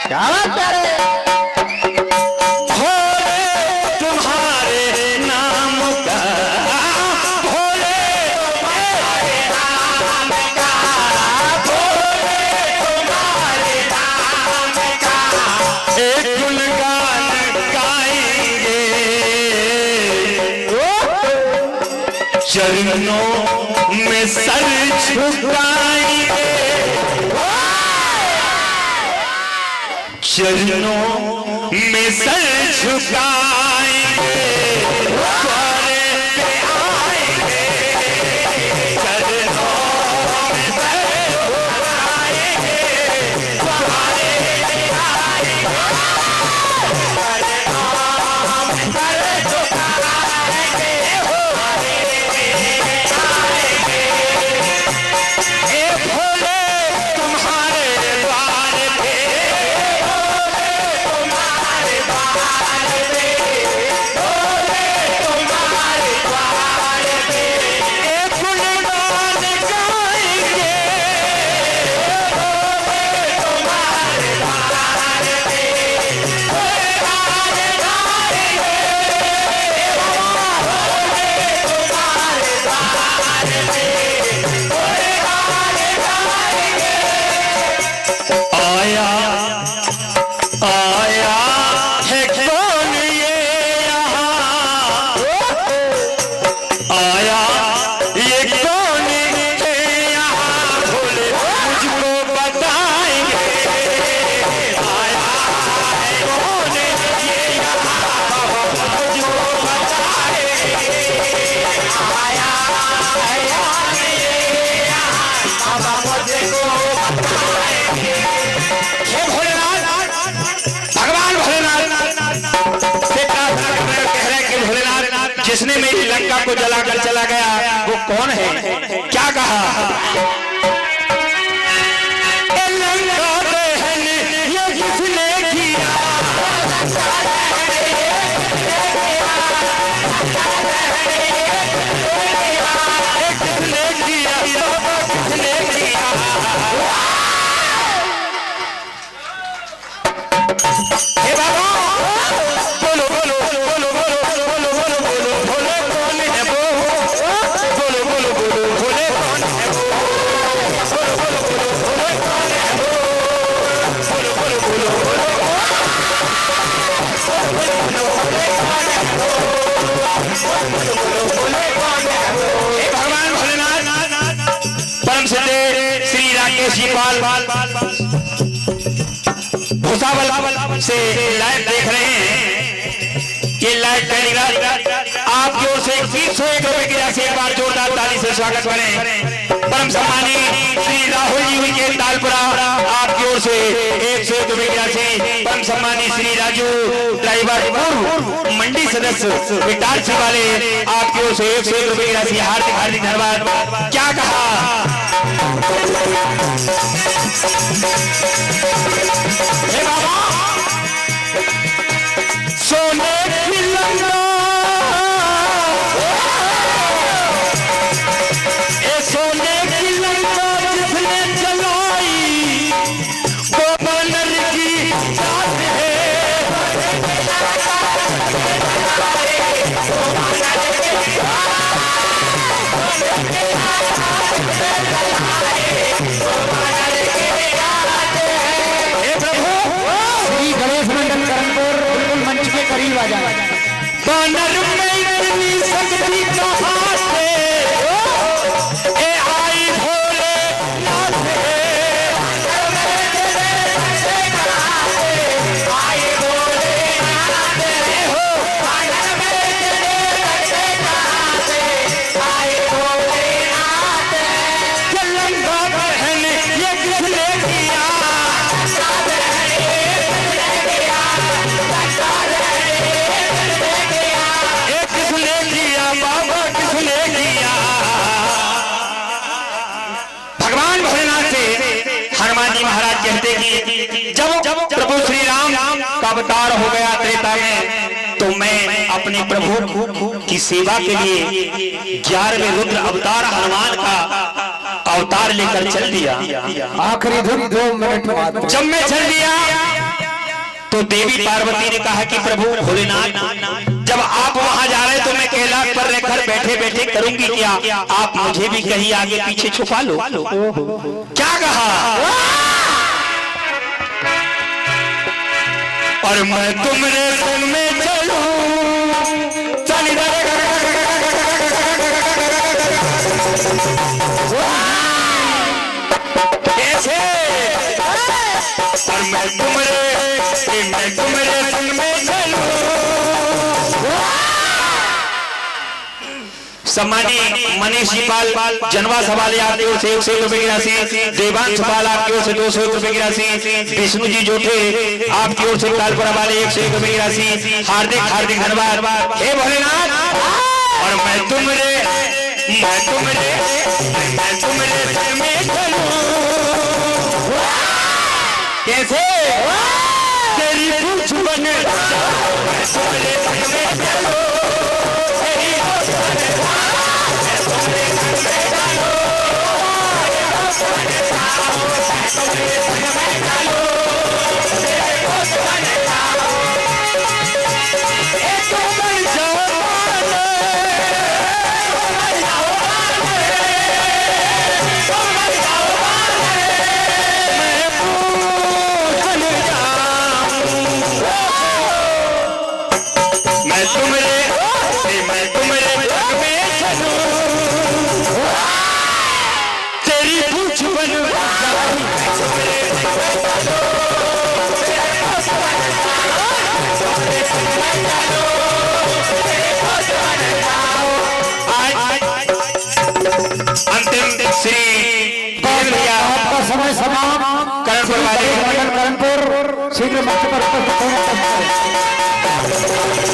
क्या बात कर रहे हैं? चरणों में सर झुकाएंगे, चरणों में सर झुकाएंगे, द्वारे पे आएंगे, चरणों में सर झुकाएंगे, द्वारे पे आएंगे, चरणों में सर झुकाएंगे, जिसने मेरी लंका को जलाकर चला गया वो कौन है? क्या कहा? लंका दहन ये किसने किया? किसने किया? किसने किया? हे बाबा बोलो बोलो बोलो बोलो बोलो बोलो बोलो कौन है वो? बोलो बोलो बोलो बोले कौन है वो? बोलो बोलो बोलो बोले कौन है वो? बोलो बोलो बोलो बोलो हे भगवान भोलेनाथ परम सिद्ध श्री राकेश जी पाल भूसावल से लाइव देख रहे हैं। ये लाइव टेलीग्राफ आपकी ओर से 101 रुपए की राशि एक बार जोरदार ताली से स्वागत करें। परम सम्मानी श्री राहुल जी के तालपुरा आपकी ओर से 101 रुपए की राशि। परम सम्मानी श्री राजू ड्राइवर पूर्व मंडी सदस्य विटारसी वाले आपकी ओर से 101 रुपए की राशि। हार्दिक हार्दिक धन्यवाद। क्या कहा? हे बाबा सोने की लंका ए सोने की लंका जिसने जलाई वो बानर की जात है। बानर में इतनी शक्ति कहाँ से ए आई भोलेनाथ आई भोलेनाथ हो। बानर में इतनी कहाँ से आई भोलेनाथ। लंका दहन ये किसने किया? बाबा किसने किया? भगवान भोलेनाथ से हनुमान जी महाराज कहते कि जब प्रभु श्री राम का अवतार हो गया त्रेता में तो मैं अपने प्रभु की सेवा के लिए 11वें रुद्र अवतार हनुमान का अवतार लेकर चल दिया। आखिरी धुन 2 मिनट बाद जब मैं चल दिया तो देवी पार्वती ने कहा कि प्रभु भोलेनाथ, जब आप वहां जा रहे तो मैं कैलाश पर रहकर बैठे बैठे करूंगी क्या, आप मुझे भी कहीं आगे पीछे छुपा लो। क्या कहा? और मैं तुम्हारे संग में चलूं, कैसे? और मैं तुम्हारे संग में चलूं। सम्मानी मनीष जी पाल जनवा सवाल आपकी ओर से 100 रुपए की राशि, देवांश पाल आपकी ओर से 200 रुपए की राशि, विष्णु जी जोठे आपकी ओर से कालपुरा वाले 101 रुपए की राशि, हार्दिक हार्दिक धन्यवाद। हे भोलेनाथ, और मैं तुम्हारे संग में चलूं। कैसे? तेरी पूछ बन तुम्हारे संग में चलूं। समय समाप्त। करणपुर शीघ्र मंच पर